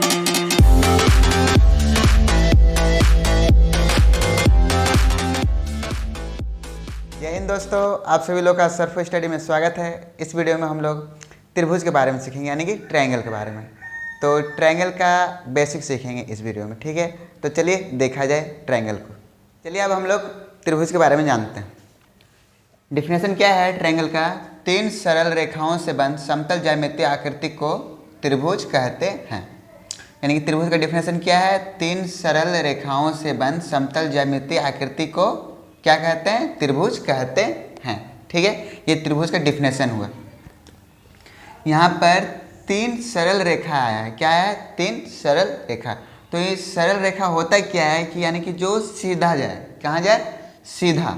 जय हिंद दोस्तों, आप सभी लोग का सर्फ स्टडी में स्वागत है। इस वीडियो में हम लोग त्रिभुज के बारे में सीखेंगे, यानी कि ट्रायंगल के बारे में। तो ट्रायंगल का बेसिक सीखेंगे इस वीडियो में, ठीक है। तो चलिए देखा जाए ट्रायंगल को। चलिए अब हम लोग त्रिभुज के बारे में जानते हैं। डिफिनेशन क्या है ट्रायंगल का? तीन सरल रेखाओं से बंध समतल ज्यामितीय आकृति को त्रिभुज कहते हैं। यानी कि त्रिभुज का डिफिनेशन क्या है? तीन सरल रेखाओं से बंध समतल ज्यामितीय आकृति को क्या कहते हैं? त्रिभुज कहते हैं, ठीक है। ये त्रिभुज का डिफिनेशन हुआ। यहाँ पर तीन सरल रेखा आया है। क्या है? तीन सरल रेखा। तो ये सरल रेखा होता क्या है कि यानी कि जो सीधा जाए, कहाँ जाए? सीधा।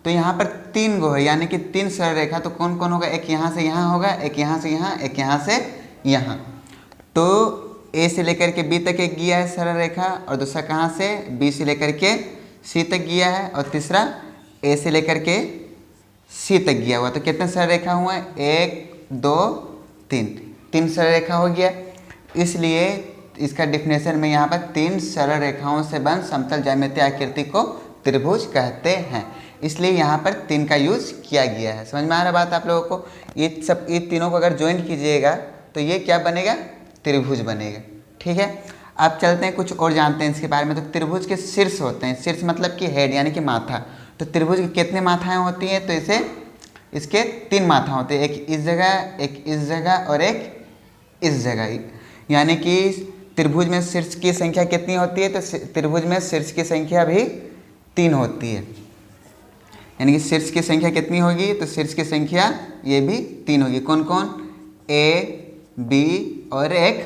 तो यहाँ पर तीन गो है, यानी कि तीन सरल रेखा। तो कौन कौन होगा? एक यहाँ से यहाँ होगा, एक यहाँ से यहाँ, एक यहाँ से यहाँ। तो ए से लेकर के बी तक एक गया है सरल रेखा, और दूसरा कहाँ से? बी से लेकर के सी तक गया है, और तीसरा ए से लेकर के सी तक गया हुआ। तो कितने सरल रेखा हुए? एक, दो, तीन। तीन सरल रेखा हो गया। इसलिए इसका डिफिनेशन में यहाँ पर तीन सरल रेखाओं से बंध समतल ज्यामितीय आकृति को त्रिभुज कहते हैं। इसलिए यहाँ पर तीन का यूज किया गया है। समझ में आ रहा बात आप लोगों को? ये तीनों को अगर ज्वाइन कीजिएगा तो ये क्या बनेगा? त्रिभुज बनेगा, ठीक है। अब चलते हैं, कुछ और जानते हैं इसके बारे में। तो त्रिभुज के शीर्ष होते हैं। शीर्ष मतलब कि हेड, यानी कि माथा। तो त्रिभुज की कितने माथाएं होती हैं? तो इसके तीन माथा होते हैं, एक इस जगह, एक इस जगह और एक इस जगह। यानी कि त्रिभुज में शीर्ष की संख्या कितनी होती है? तो त्रिभुज में शीर्ष की संख्या भी तीन होती है। यानी कि शीर्ष की संख्या कितनी होगी? तो शीर्ष की संख्या ये भी तीन होगी। कौन कौन? ए, बी और एक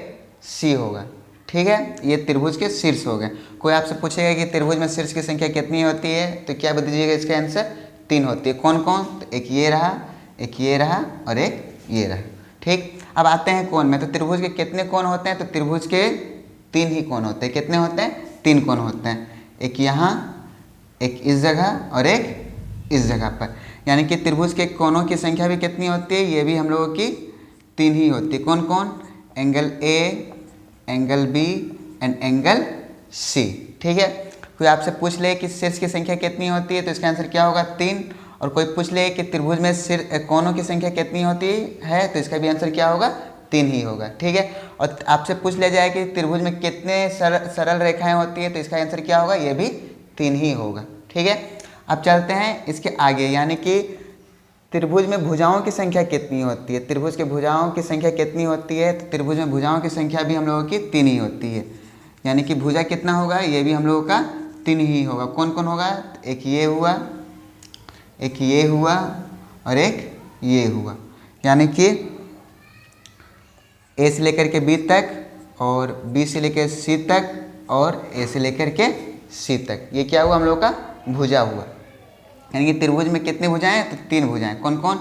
सी होगा, ठीक है। ये त्रिभुज के शीर्ष हो गए। कोई आपसे पूछेगा कि त्रिभुज में शीर्ष की संख्या कितनी होती है, तो क्या बता दीजिएगा? इसका आंसर तीन होती है। कौन कौन? तो एक ये रहा, एक ये रहा और एक ये रहा, ठीक। अब आते हैं कोण में। तो त्रिभुज के कितने कोण होते हैं? तो त्रिभुज के तीन ही कोण होते हैं। कितने होते हैं? तीन कोण होते हैं। एक यहाँ, एक इस जगह और एक इस जगह पर। यानी कि त्रिभुज के कोणों की संख्या भी कितनी होती है? ये भी हम लोगों की तीन ही होती है। कौन कौन? Angle A, angle B and angle C, ठीक है। कोई आपसे पूछ ले कि शीर्ष की संख्या कितनी होती है, तो इसका आंसर क्या होगा? तीन। और कोई पूछ ले कि त्रिभुज में कोणों की संख्या कितनी होती है, तो इसका भी आंसर क्या होगा? तीन ही होगा, ठीक है। और आपसे पूछ लिया जाए कि त्रिभुज में कितने सरल रेखाएं होती है, तो इसका आंसर क्या होगा? ये भी तीन ही होगा, ठीक है। अब चलते हैं इसके आगे, यानी कि त्रिभुज में भुजाओं की संख्या कितनी होती है? त्रिभुज के भुजाओं की संख्या कितनी होती है? तो त्रिभुज में भुजाओं की संख्या भी हम लोगों की तीन ही होती है। यानी कि भुजा कितना होगा? ये भी हम लोगों का तीन ही होगा। कौन कौन होगा? एक ये हुआ, एक ये हुआ और एक ये हुआ। यानी कि ए से लेकर के बी तक, और बी से लेकर सी तक, और ए से लेकर के सी तक। ये क्या हुआ? हम लोगों का भुजा हुआ। यानी कि त्रिभुज में कितनी भुजाएं? तो तीन भुजाएं। कौन कौन?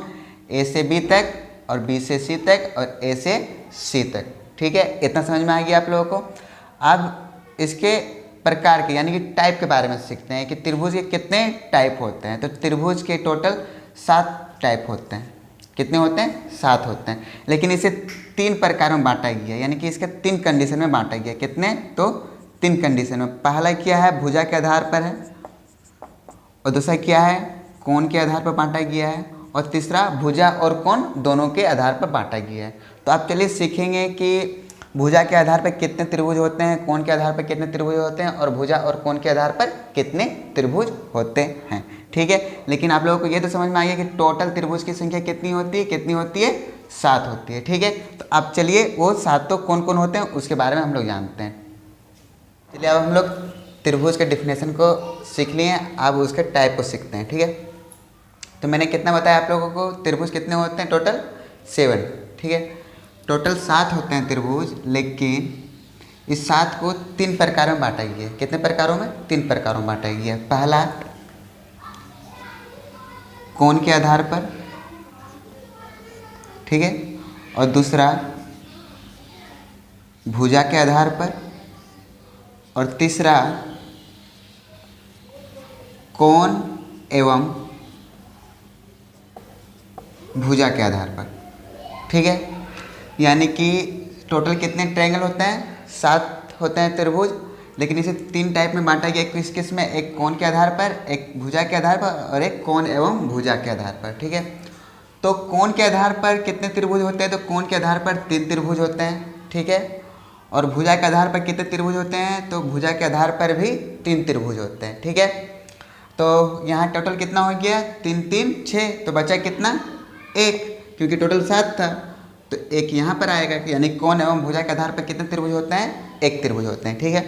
ए से बी तक, और बी से सी तक, और ए से सी तक, ठीक है। इतना समझ में आ गया आप लोगों को। अब इसके प्रकार के, यानी कि टाइप के बारे में सीखते हैं कि त्रिभुज के कितने टाइप होते हैं। तो त्रिभुज के टोटल 7 टाइप होते हैं। कितने होते हैं? 7 होते हैं। लेकिन इसे 3 प्रकारों में बांटा गया, यानी कि इसके 3 कंडीशन में बांटा गया। कितने? तो 3 कंडीशन में। पहला क्या है? भुजा के आधार पर है, और दूसरा क्या है? कोण के आधार पर बांटा गया है, और तीसरा भुजा और कोण दोनों के आधार पर बांटा गया है। तो आप चलिए सीखेंगे कि भुजा के आधार पर कितने त्रिभुज होते हैं, कोण के आधार पर कितने त्रिभुज होते हैं, और भुजा और कोण के आधार पर कितने त्रिभुज होते हैं, ठीक है। लेकिन आप लोगों को ये तो समझ में आ गया कि टोटल त्रिभुज की संख्या कितनी होती है? कितनी होती है? 7 होती है, ठीक है। तो अब चलिए वो 7 तो कौन कौन होते हैं उसके बारे में हम लोग जानते हैं। चलिए अब हम लोग त्रिभुज के डिफिनेशन को सीख लिए, अब उसके टाइप को सीखते हैं, ठीक है। तो मैंने कितना बताया आप लोगों को? त्रिभुज कितने होते हैं? टोटल 7, ठीक है। टोटल 7 होते हैं त्रिभुज, लेकिन इस 7 को 3 प्रकारों में बांटा गया है। कितने प्रकारों में? 3 प्रकारों में बांटा गया है। पहला कोण के आधार पर, ठीक है, और दूसरा भुजा के आधार पर, और तीसरा कोण एवं भुजा के आधार पर, ठीक है। यानी कि टोटल कितने ट्रायंगल होते हैं? 7 होते हैं त्रिभुज, लेकिन इसे 3 टाइप में बांटा गया। किस किस में? एक कोण के आधार पर, एक भुजा के आधार पर और एक कोण एवं भुजा के आधार पर। ठीक है, तो कोण के आधार पर कितने त्रिभुज होते हैं? तो कोण के आधार पर 3 त्रिभुज होते हैं। ठीक है, और भुजा के आधार पर कितने त्रिभुज होते हैं? तो भुजा के आधार पर भी 3 त्रिभुज होते हैं। ठीक है, तो यहाँ टोटल कितना हो गया? 3 3 6, तो बचा कितना? 1, क्योंकि टोटल 7 था, तो 1 यहाँ पर आएगा। यानी कोण एवं भुजा के आधार पर कितने त्रिभुज होते हैं? 1 त्रिभुज होते हैं। ठीक है,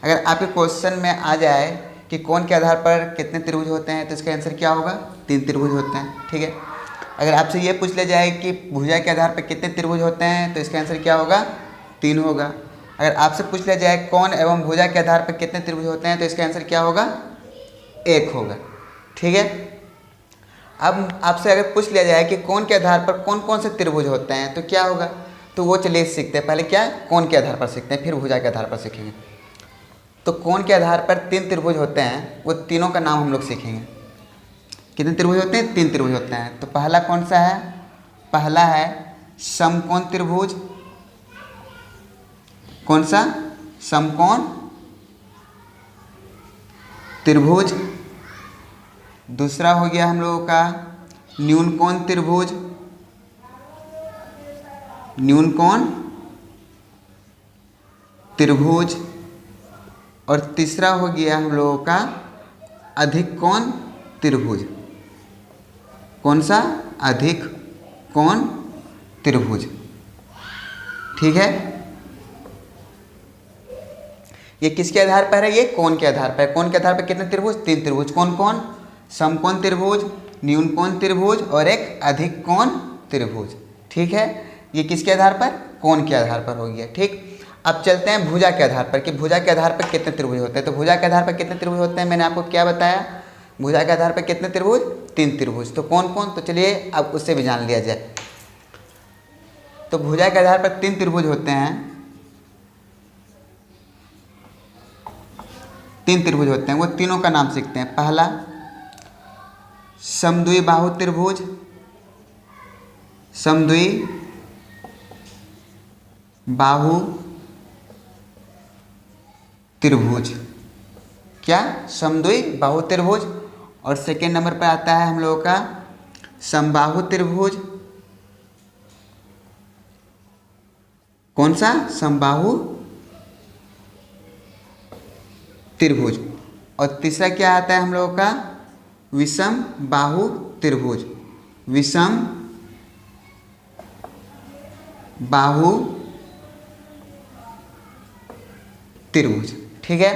अगर आपके क्वेश्चन में आ जाए कि कोण के आधार पर कितने त्रिभुज होते हैं, तो इसका आंसर क्या होगा? 3 त्रिभुज होते हैं। ठीक है, अगर आपसे ये पूछ लिया जाए कि भुजा के आधार पर कितने त्रिभुज होते हैं, तो इसका आंसर क्या होगा? 3 होगा। अगर आपसे पूछ लिया जाए कोण एवं भुजा के आधार पर कितने त्रिभुज होते हैं, तो इसका आंसर क्या होगा? 1 होगा। ठीक है, अब आपसे अगर पूछ लिया जाए कि कोण के आधार पर कौन कौन से त्रिभुज होते हैं, तो क्या होगा? तो वो चलिए सीखते हैं। पहले क्या? कोण के आधार पर सीखते हैं, फिर भुजा के आधार पर सीखेंगे। तो कोण के आधार पर 3 त्रिभुज होते हैं, वो तीनों का नाम हम लोग सीखेंगे। कितने त्रिभुज होते हैं? 3 त्रिभुज होते हैं। तो पहला कौन सा है? पहला है समकोण त्रिभुज। कौन सा? समकोण त्रिभुज। दूसरा हो गया हम लोगों का न्यूनकोण त्रिभुज। न्यूनकोण त्रिभुज। और तीसरा हो गया हम लोगों का अधिक कोण त्रिभुज। कौन सा? अधिक कोण त्रिभुज। ठीक है, ये किसके आधार पर है? ये कोण के आधार पर। कोण के आधार पर कितने त्रिभुज? 3 त्रिभुज। कौन कौन? समकोण त्रिभुज, न्यूनकोण त्रिभुज और एक अधिक कोण त्रिभुज। ठीक है, ये किसके आधार पर? कोण के आधार पर हो गया। ठीक, अब चलते हैं भुजा के आधार पर कि भुजा के आधार पर कितने त्रिभुज होते हैं। तो भुजा के आधार पर कितने त्रिभुज होते हैं? मैंने आपको क्या बताया? भुजा के आधार पर कितने त्रिभुज? 3 त्रिभुज। तो कौन कौन? तो चलिए अब उससे भी जान लिया जाए। तो भुजा के आधार पर 3 त्रिभुज होते हैं। 3 त्रिभुज होते हैं, वो तीनों का नाम सीखते हैं। पहला समद्वि बाहु त्रिभुज। समद्वि बाहु त्रिभुज। क्या? समद्वि बाहु त्रिभुज। और सेकेंड नंबर पर आता है हम लोगों का समबाहु त्रिभुज। कौन सा? समबाहु त्रिभुज। और तीसरा क्या आता है हम लोगों का? विषम बाहु त्रिभुज। विषम बाहु त्रिभुज। ठीक है,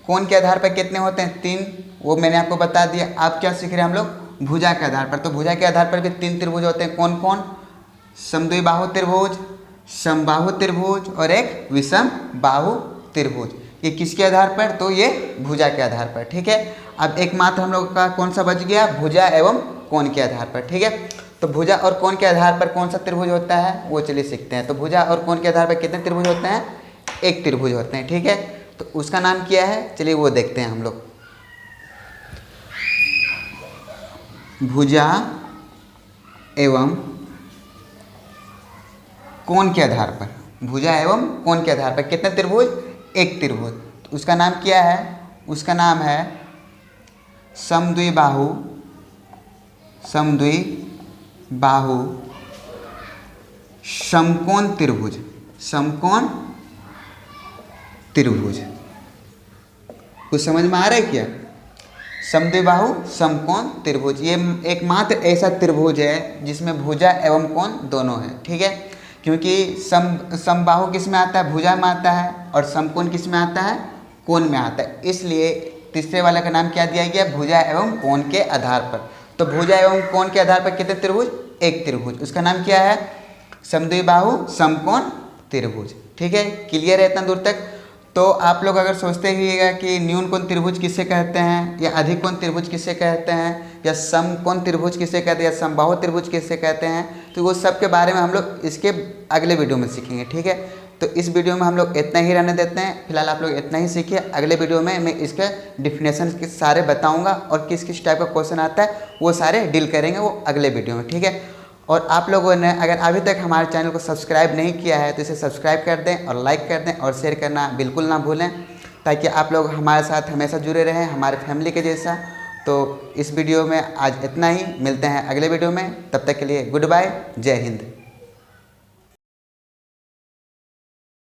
कोण के आधार पर कितने होते हैं? 3, वो मैंने आपको बता दिया। आप क्या सीख रहे हैं हम लोग? भुजा के आधार पर। तो भुजा के आधार पर भी 3 त्रिभुज होते हैं। कौन कौन? समद्वि बाहु त्रिभुज, समबाहु त्रिभुज और एक विषम बाहु त्रिभुज। ये किसके आधार पर? तो ये भुजा के आधार पर। ठीक है, अब एक मात्र हम लोग का कौन सा बच गया? भुजा एवं कोण के आधार पर। ठीक है, तो भुजा और कोण के आधार पर कौन सा त्रिभुज होता है, वो चलिए सीखते हैं। तो भुजा और कोण के आधार पर कितने त्रिभुज होते हैं? 1 त्रिभुज होते हैं। ठीक है, तो उसका नाम क्या है? चलिए वो देखते हैं हम लोग। भुजा एवं कोण के आधार पर, भुजा एवं कोण के आधार पर कितने त्रिभुज? 1 त्रिभुज। तो उसका नाम क्या है? उसका नाम है समद्वि बाहु, समद्वि बाहु समकोण त्रिभुज। समकोण त्रिभुज। कुछ समझ में आ रहा है क्या? समद्वि बाहु समकोण त्रिभुज, ये एकमात्र ऐसा त्रिभुज है जिसमें भुजा एवं कोण दोनों है। ठीक है, क्योंकि समबाहु किस में आता है? भुजा में आता है। और समकोण किस में आता है? कोण में आता है। इसलिए तीसरे वाले का नाम क्या दिया गया? भुजा एवं कोण के आधार पर। तो भुजा एवं कोण के आधार पर कितने त्रिभुज? 1 त्रिभुज। उसका नाम क्या है? समद्वि बाहु समकोण त्रिभुज। ठीक है, क्लियर है इतना दूर तक? तो आप लोग अगर सोचते ही कि न्यूनकोण त्रिभुज किससे कहते हैं, या अधिक कोण त्रिभुज किससे कहते हैं, या समकोण त्रिभुज किससे कहते हैं, या समबाहु त्रिभुज किससे कहते हैं, तो वो सब के बारे में हम लोग इसके अगले वीडियो में सीखेंगे। ठीक है, तो इस वीडियो में हम लोग इतना ही रहने देते हैं। फिलहाल आप लोग इतना ही सीखिए। अगले वीडियो में मैं इसके डिफिनेशन के सारे बताऊँगा और किस किस टाइप का क्वेश्चन आता है वो सारे डील करेंगे वो अगले वीडियो में। ठीक है, और आप लोगों ने अगर अभी तक हमारे चैनल को सब्सक्राइब नहीं किया है तो इसे सब्सक्राइब कर दें और लाइक कर दें और शेयर करना बिल्कुल ना भूलें, ताकि आप लोग हमारे साथ हमेशा जुड़े रहें हमारे फैमिली के जैसा। तो इस वीडियो में आज इतना ही, मिलते हैं अगले वीडियो में, तब तक के लिए गुड बाय, जय हिंद।